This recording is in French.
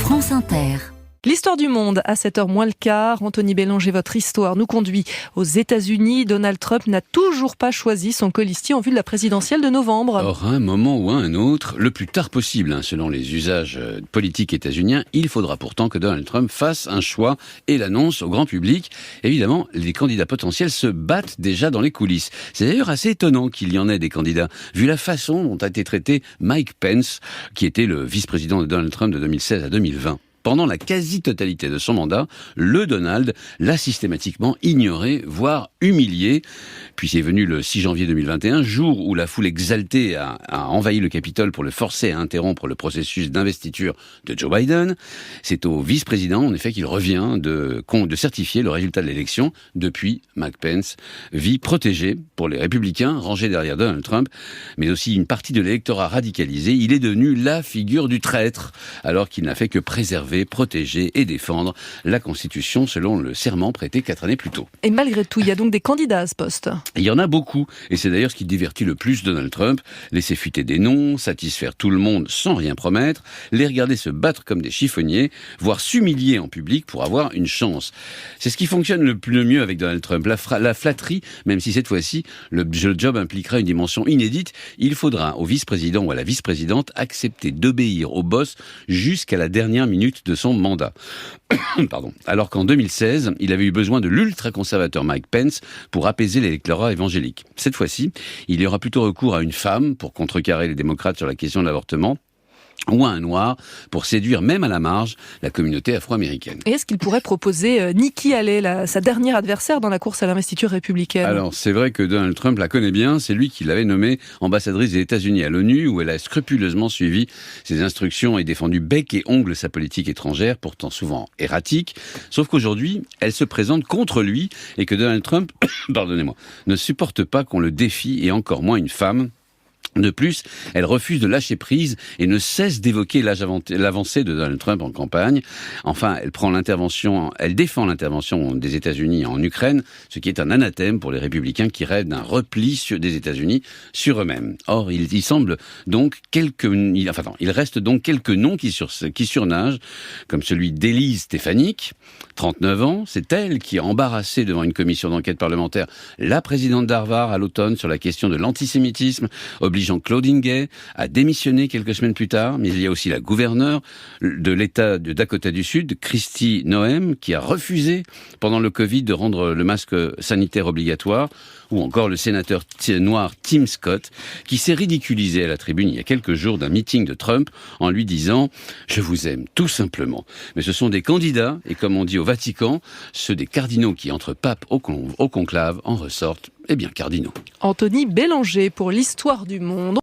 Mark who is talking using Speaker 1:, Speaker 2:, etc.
Speaker 1: France Inter.
Speaker 2: L'histoire du monde, à 7h moins le quart. Anthony Bélanger, votre histoire nous conduit aux États-Unis. Donald Trump n'a toujours pas choisi son colistier en vue de la présidentielle de novembre.
Speaker 3: Or, à un moment ou à un autre, le plus tard possible, selon les usages politiques états-uniens, il faudra pourtant que Donald Trump fasse un choix et l'annonce au grand public. Évidemment, les candidats potentiels se battent déjà dans les coulisses. C'est d'ailleurs assez étonnant qu'il y en ait des candidats, vu la façon dont a été traité Mike Pence, qui était le vice-président de Donald Trump de 2016 à 2020. Pendant la quasi-totalité de son mandat, le Donald l'a systématiquement ignoré, voire humilié. Puis c'est venu le 6 janvier 2021, jour où la foule exaltée a envahi le Capitole pour le forcer à interrompre le processus d'investiture de Joe Biden. C'est au vice-président, en effet, qu'il revient de certifier le résultat de l'élection. Depuis, Mike Pence vit protégé pour les républicains rangés derrière Donald Trump, mais aussi une partie de l'électorat radicalisé. Il est devenu la figure du traître, alors qu'il n'a fait que préserver, protéger et défendre la Constitution selon le serment prêté 4 années plus tôt.
Speaker 2: Et malgré tout, il y a donc des candidats à ce poste.
Speaker 3: Il y en a beaucoup, et c'est d'ailleurs ce qui divertit le plus Donald Trump. Laisser fuiter des noms, satisfaire tout le monde sans rien promettre, les regarder se battre comme des chiffonniers, voire s'humilier en public pour avoir une chance. C'est ce qui fonctionne le mieux avec Donald Trump. La flatterie, même si cette fois-ci, le job impliquera une dimension inédite, il faudra au vice-président ou à la vice-présidente accepter d'obéir au boss jusqu'à la dernière minute de son mandat. Pardon. Alors qu'en 2016, il avait eu besoin de l'ultra-conservateur Mike Pence pour apaiser l'électorat évangélique. Cette fois-ci, il y aura plutôt recours à une femme pour contrecarrer les démocrates sur la question de l'avortement, ou à un noir pour séduire même à la marge la communauté afro-américaine.
Speaker 2: Et est-ce qu'il pourrait proposer Nikki Haley, sa dernière adversaire dans la course à l'investiture républicaine ?
Speaker 3: Alors, c'est vrai que Donald Trump la connaît bien, c'est lui qui l'avait nommée ambassadrice des États-Unis à l'ONU, où elle a scrupuleusement suivi ses instructions et défendu bec et ongle sa politique étrangère, pourtant souvent erratique. Sauf qu'aujourd'hui, elle se présente contre lui et que Donald Trump, ne supporte pas qu'on le défie et encore moins une femme. De plus, elle refuse de lâcher prise et ne cesse d'évoquer l'avancée de Donald Trump en campagne. Enfin, elle défend l'intervention des États-Unis en Ukraine, ce qui est un anathème pour les républicains qui rêvent d'un repli des États-Unis sur eux-mêmes. Or, il reste donc quelques noms qui surnagent, comme celui d'Élise Stefanik, 39 ans. C'est elle qui a embarrassé devant une commission d'enquête parlementaire la présidente d'Harvard à l'automne sur la question de l'antisémitisme, obligeant Claudine Gay à démissionner quelques semaines plus tard. Mais il y a aussi la gouverneure de l'État de Dakota du Sud, Kristi Noem, qui a refusé pendant le Covid de rendre le masque sanitaire obligatoire, ou encore le sénateur noir Tim Scott, qui s'est ridiculisé à la tribune il y a quelques jours d'un meeting de Trump en lui disant « Je vous aime, tout simplement ». Mais ce sont des candidats, et comme on dit au Vatican, ceux des cardinaux qui entrent pape au conclave en ressortent, cardinaux.
Speaker 2: Anthony Bélanger pour l'histoire du monde.